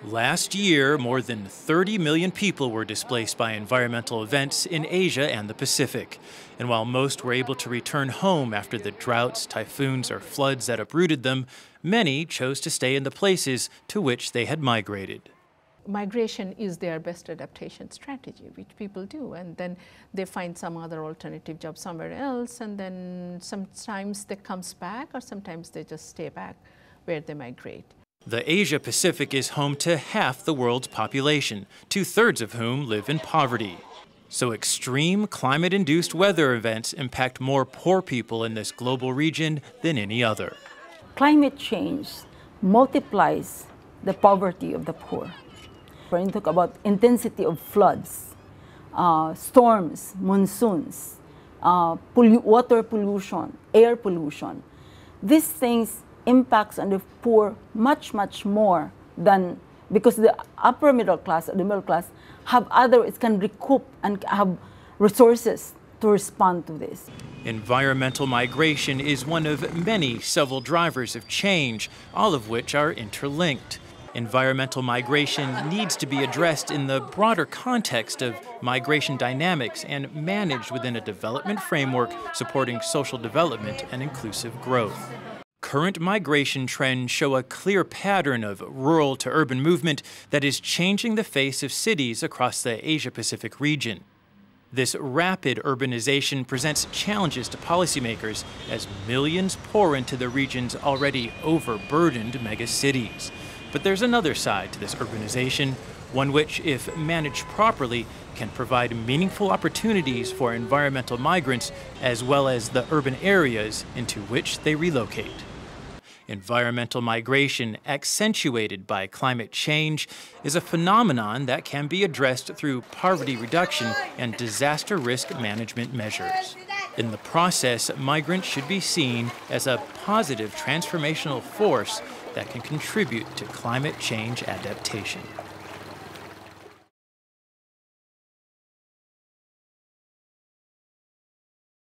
Last year, more than 30 million people were displaced by environmental events in Asia and the Pacific. And while most were able to return home after the droughts, typhoons, or floods that uprooted them, many chose to stay in the places to which they had migrated. Migration is their best adaptation strategy, which people do, and then they find some other alternative job somewhere else, and then sometimes they comes back, or sometimes they just stay back where they migrate. The Asia-Pacific is home to half the world's population, 2/3 of whom live in poverty. So extreme climate-induced weather events impact more poor people in this global region than any other. Climate change multiplies the poverty of the poor. When you talk about intensity of floods, storms, monsoons, water pollution, air pollution, these things impacts on the poor much more than, because the upper middle class or the middle class it can recoup and have resources to respond to this. Environmental migration is one of many several drivers of change, all of which are interlinked. Environmental migration needs to be addressed in the broader context of migration dynamics and managed within a development framework supporting social development and inclusive growth. Current migration trends show a clear pattern of rural to urban movement that is changing the face of cities across the Asia-Pacific region. This rapid urbanization presents challenges to policymakers as millions pour into the region's already overburdened megacities. But there's another side to this urbanization, one which, if managed properly, can provide meaningful opportunities for environmental migrants as well as the urban areas into which they relocate. Environmental migration, accentuated by climate change, is a phenomenon that can be addressed through poverty reduction and disaster risk management measures. In the process, migrants should be seen as a positive transformational force that can contribute to climate change adaptation.